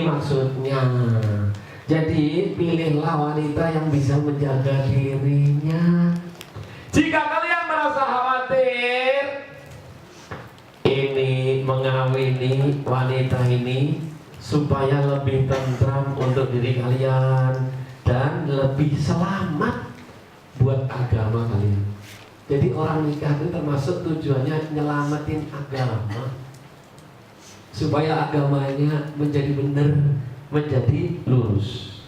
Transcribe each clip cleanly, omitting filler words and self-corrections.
maksudnya. Jadi pilihlah wanita yang bisa menjaga dirinya. Jika kalian merasa khawatir ini mengawini wanita ini supaya lebih tentram untuk diri kalian dan lebih selamat buat agama kalian. Jadi orang nikah itu termasuk tujuannya nyelamatin agama supaya agamanya menjadi benar, menjadi lurus.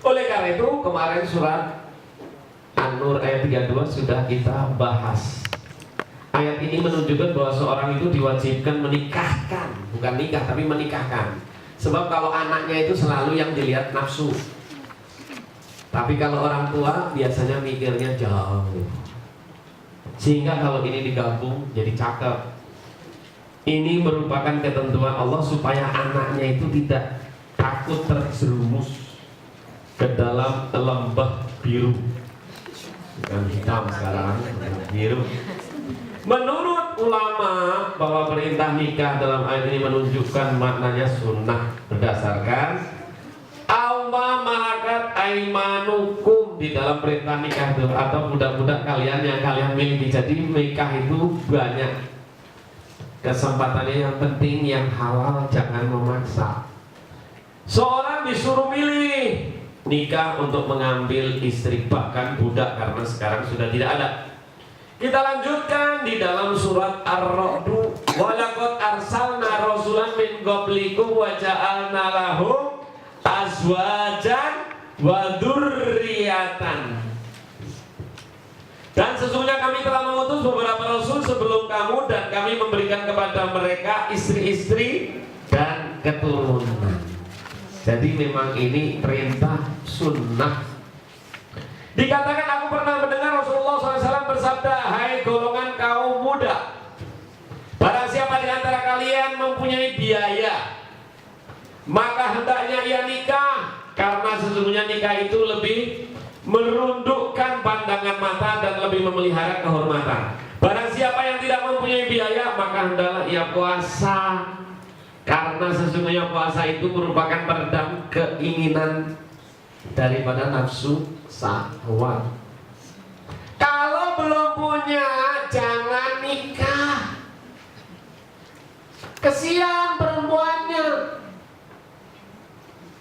Oleh karena itu kemarin surat An-Nur ayat 32 sudah kita bahas. Ayat ini menunjukkan bahwa seorang itu diwajibkan menikahkan, bukan nikah tapi menikahkan. Sebab kalau anaknya itu selalu yang dilihat nafsu. Tapi kalau orang tua biasanya mikirnya jauh. Sehingga kalau ini digabung jadi cakep. Ini merupakan ketentuan Allah supaya anaknya itu tidak takut terjerumus ke dalam lembah biru. Bukan hitam sekarang, biru. Menurut ulama bahwa perintah nikah dalam ayat ini menunjukkan maknanya sunnah berdasarkan Alma malakat aimanukum di dalam perintah nikah itu, atau budak-budak kalian yang kalian miliki. Jadi nikah itu banyak kesempatannya, yang penting yang halal, jangan memaksa. Seorang disuruh milih nikah untuk mengambil istri, bahkan budak, karena sekarang sudah tidak ada. Kita lanjutkan di dalam surat Ar-Ra'du. Walaqad arsalna rasulan min qablikum wa ja'alna lahum azwajan wa dzurriyyatan. Dan sesungguhnya kami telah mengutus beberapa rasul sebelum kamu, dan kami memberikan kepada mereka istri-istri dan keturunan. Jadi memang ini perintah sunnah. Dikatakan, aku pernah mendengar Rasulullah SAW bersabda, hai golongan kaum muda, barang siapa di antara kalian mempunyai biaya, maka hendaknya ia nikah, karena sesungguhnya nikah itu lebih merundukkan pandangan mata dan lebih memelihara kehormatan. Barang siapa yang tidak mempunyai biaya, maka hendaklah ia puasa, karena sesungguhnya puasa itu merupakan peredam keinginan daripada nafsu syahwat. Kalau belum punya, jangan nikah. Kesian perempuannya,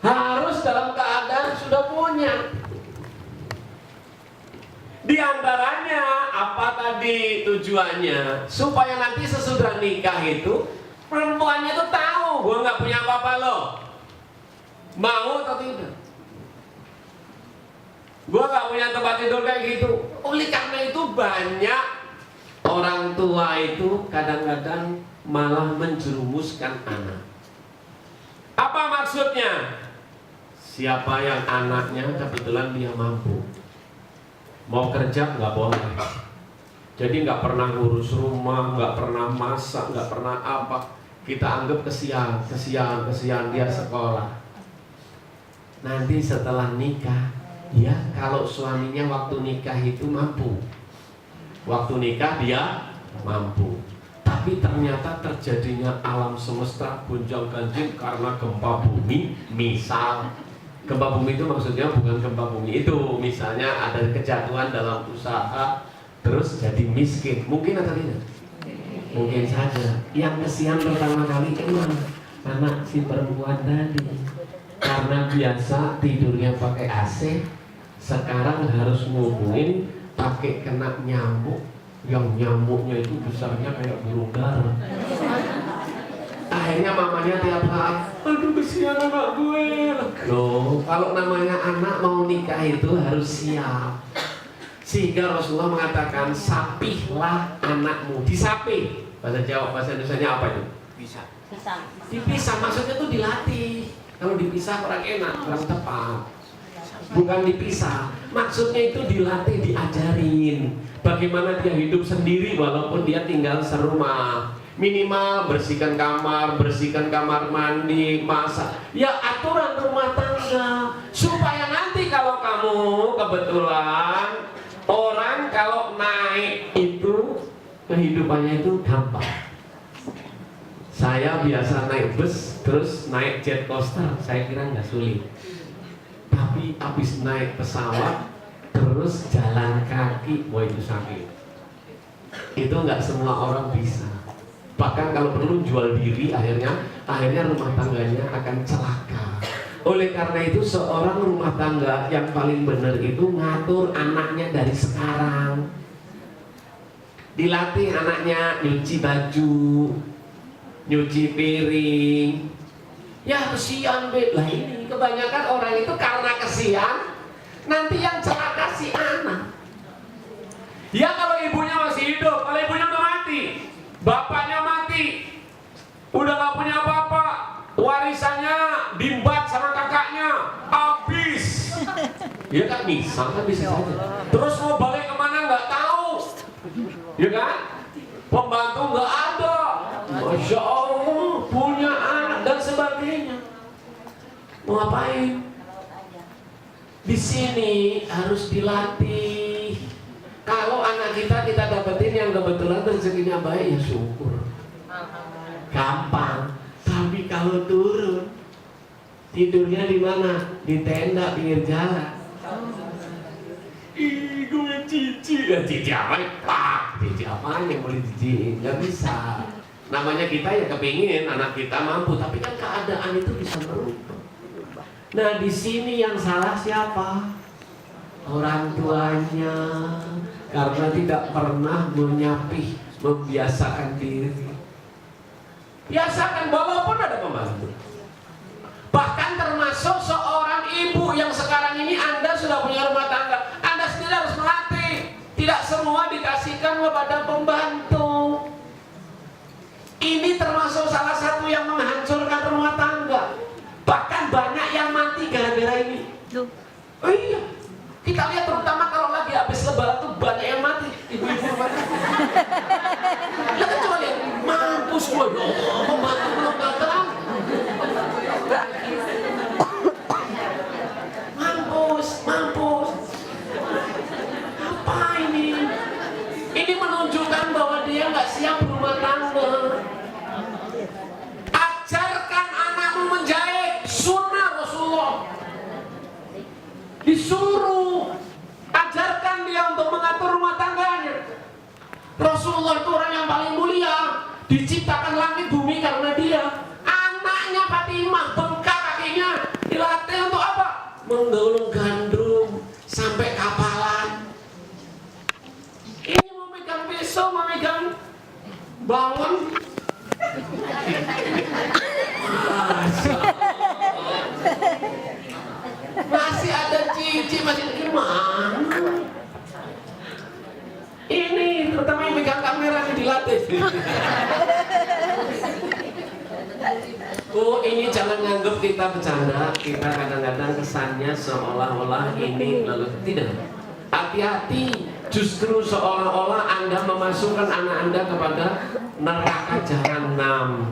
harus dalam keadaan sudah punya. Di antaranya apa tadi tujuannya? Supaya nanti sesudah nikah itu perempuannya itu tahu, gue nggak punya apa-apa loh. Mau atau tidak? Gue gak punya tempat tidur kayak gitu. Oleh karena itu banyak orang tua itu kadang-kadang malah menjerumuskan anak. Apa maksudnya? Siapa yang anaknya kebetulan dia mampu, mau kerja nggak boleh. Jadi nggak pernah ngurus rumah, nggak pernah masak, nggak pernah apa. Kita anggap kesian dia sekolah. Nanti setelah nikah, ya, kalau suaminya waktu nikah itu mampu, waktu nikah dia mampu, tapi ternyata terjadinya alam semesta gonjang-ganjing karena gempa bumi. Misal gempa bumi itu maksudnya bukan gempa bumi itu, misalnya ada kejatuhan dalam usaha terus jadi miskin, mungkin atau tidak? Mungkin saja. Yang kesian pertama kali emang anak si perempuan tadi, karena biasa tidurnya pakai AC, sekarang harus ngubungin pakai kena nyamuk, yang nyamuknya itu besarnya kayak burung dara. Akhirnya mamanya tiap hari, aduh kesian anak gue. Loh, kalau namanya anak mau nikah itu harus siap. Sehingga Rasulullah mengatakan, sapihlah anakmu. Disapih, bahasa Jawa, bahasa Indonesianya apa itu? Bisa. Dipisah, maksudnya itu dilatih. Kalau dipisah kurang enak, kurang tepat. Bukan dipisah, maksudnya itu dilatih, diajarin bagaimana dia hidup sendiri walaupun dia tinggal serumah. Minimal bersihkan kamar mandi, masak, ya aturan rumah tangga, supaya nanti kalau kamu kebetulan orang kalau naik itu kehidupannya itu gampang. Saya biasa naik bus, terus naik jet coaster, saya kira nggak sulit. Tapi habis naik pesawat, terus jalan kaki, wah itu sakit. Itu nggak semua orang bisa. Bahkan kalau perlu jual diri, akhirnya rumah tangganya akan celaka. Oleh karena itu seorang rumah tangga yang paling benar itu ngatur anaknya dari sekarang. Dilatih anaknya nyuci baju, nyuci piring. Ya kesian be. Lah ini kebanyakan orang itu karena kesian, nanti yang celaka si anak. Ya kalau ibunya masih hidup, kalau ibunya udah mati, bapaknya mati, udah gak punya apa-apa, warisannya diembat sama kakaknya, habis. Ya kan bisa saja. Terus mau balik kemana nggak tahu, ya kan? Pembantu nggak ada, masya Allah, punya anak dan sebagainya. Mau ngapain? Di sini harus dilatih. Kalau anak kita dapetin yang kebetulan rezekinya baik, ya syukur, gampang. Tapi kalau turun, tidurnya di mana? Di tenda pinggir jalan. Ih, gue cici. Ya cici apa? Cici apa yang boleh cici? Gak bisa. Namanya kita ya kepingin anak kita mampu, tapi kan keadaan itu bisa berubah. Nah di sini yang salah siapa? Orang tuanya, karena tidak pernah menyapih, membiasakan diri. Biasakan walaupun ada pembantu. Bahkan termasuk seorang ibu yang sekarang ini Anda sudah punya rumah tangga, Anda sendiri harus melatih. Tidak semua dikasihkan kepada pembantu. Ini termasuk salah satu yang menghancurkan rumah tangga. Bahkan banyak yang mati gara-gara ini. Oh iya, kita lihat terutama kalau lagi habis lebaran tuh banyak yang mati. Ibu-ibu rumah tangga. Lihat coba lihat, mampus gue, ya Allah, pembantu belum datang. Mampus. Apa ini? Ini menunjukkan bahwa dia nggak siap berumah tangga. Ajarkan anakmu menjahit, sunnah Rasulullah. Disuruh, ajarkan dia untuk mengatur rumah tangganya. Rasulullah itu orang yang paling mulia, diciptakan langit bumi karena dia. Anaknya Fatimah bengkak kakinya, dilatih untuk apa? Menggulung gandum sampai kapalan. Ini memegang pisau, memegang bawang. Masih ada cici, masih gimana? Ini terutama yang megang kamera yang dilatih. Oh ini jangan nganggap kita bercanda. Kita kadang-kadang kesannya seolah-olah ini lalu tidak. Hati-hati, justru seolah-olah Anda memasukkan anak Anda kepada neraka jahanam.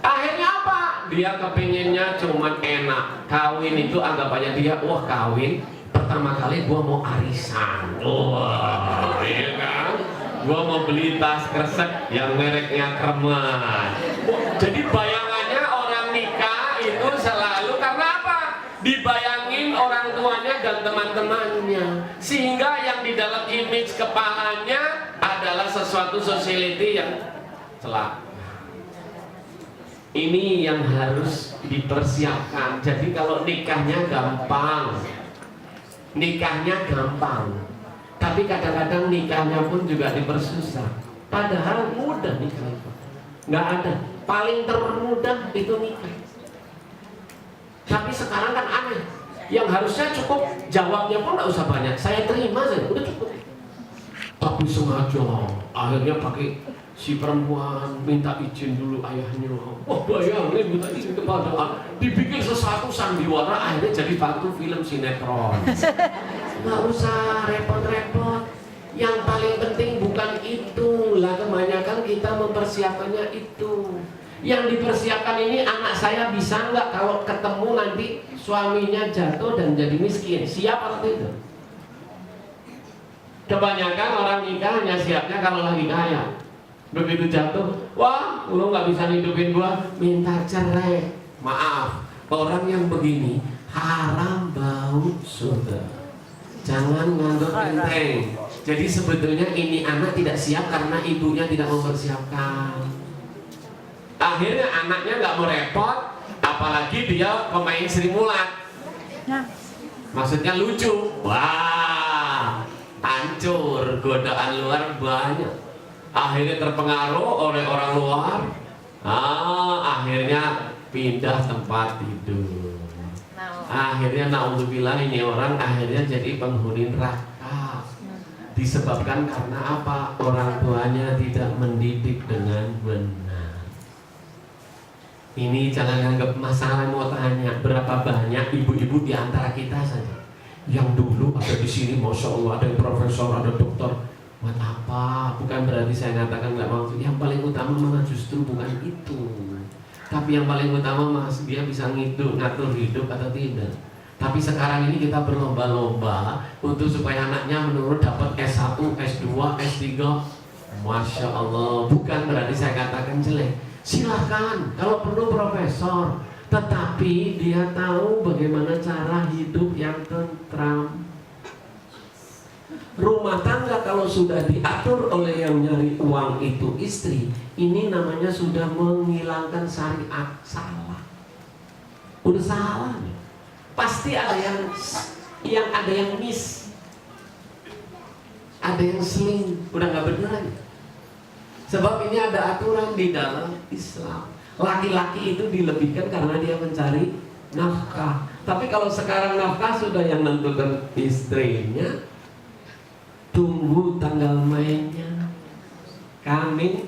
Akhirnya apa? Dia kepinginnya cuma enak. Kawin itu anggapannya dia, wah kawin pertama kali gua mau arisan. Wah, iya kan? Gua mau beli tas kresek yang mereknya Kremen. Jadi bayangannya orang nikah itu selalu karena apa? Dibayangin orang tuanya dan teman-temannya, sehingga yang di dalam image kepalanya adalah sesuatu society yang celaka. Ini yang harus dipersiapkan. Jadi kalau nikahnya gampang, tapi kadang-kadang nikahnya pun juga dipersusah. Padahal mudah nikah itu, nggak ada. Paling termudah itu nikah. Tapi sekarang kan aneh. Yang harusnya cukup jawabnya pun nggak usah banyak. Saya terima saja, udah cukup. Tapi sengaja akhirnya pakai si perempuan minta izin dulu ayahnya. Oh bayangin minta izin kepada dibikin sesuatu sandiwara, akhirnya jadi batu film sinetron. Nggak usah repot-repot. Yang paling penting bukan itu lah, kebanyakan kita mempersiapkannya itu. Yang dipersiapkan ini anak saya bisa nggak kalau ketemu nanti suaminya jatuh dan jadi miskin, siap atau tidak? Kebanyakan orang nikah hanya siapnya kalau lagi kaya. Begitu jatuh, wah, lu nggak bisa hidupin gua, minta cerai. Maaf, orang yang begini haram bau surga. Jangan nganggap enteng. Jadi sebetulnya ini anak tidak siap karena ibunya tidak mempersiapkan. Akhirnya anaknya nggak mau repot, apalagi dia pemain Sri Mulat. Maksudnya lucu. Wah, hancur, godaan luar banyak. Akhirnya terpengaruh oleh orang luar. Akhirnya pindah tempat tidur. Akhirnya naudzubillah ini orang akhirnya jadi penghuni neraka. Disebabkan karena apa? Orang tuanya tidak mendidik dengan benar. Ini jangan anggap masalah. Mau tanya berapa banyak ibu-ibu di antara kita saja yang dulu ada di sini, masya Allah, ada yang profesor, ada dokter. Buat apa? Bukan berarti saya katakan nggak maksud. Yang paling utama malah justru bukan itu. Tapi yang paling utama mas dia bisa ngatur hidup atau tidak. Tapi sekarang ini kita berlomba-lomba untuk supaya anaknya menurut dapat S1, S2, S3. Masya Allah. Bukan berarti saya katakan jelek. Silahkan kalau perlu profesor, tetapi dia tahu bagaimana cara hidup yang tentram. Rumah tangga kalau sudah diatur oleh yang nyari uang itu istri, ini namanya sudah menghilangkan syariat. Salah, udah salah nih. Pasti ada yang ada yang miss, ada yang seling, udah nggak benar. Sebab ini ada aturan di dalam Islam. Laki-laki itu dilebihkan karena dia mencari nafkah. Tapi kalau sekarang nafkah sudah yang menentukan istrinya, tunggu tanggal mainnya. Kami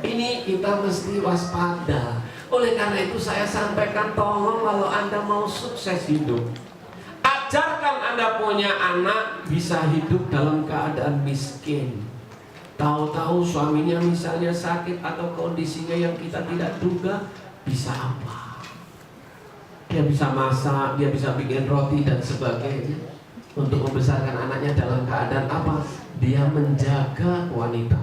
ini kita mesti waspada. Oleh karena itu saya sampaikan, tolong kalau Anda mau sukses hidup, ajarkan Anda punya anak bisa hidup dalam keadaan miskin. Tahu-tahu suaminya misalnya sakit atau kondisinya yang kita tidak duga, bisa apa? Dia bisa masak, dia bisa bikin roti dan sebagainya. Untuk membesarkan anaknya dalam keadaan apa? Dia menjaga wanita.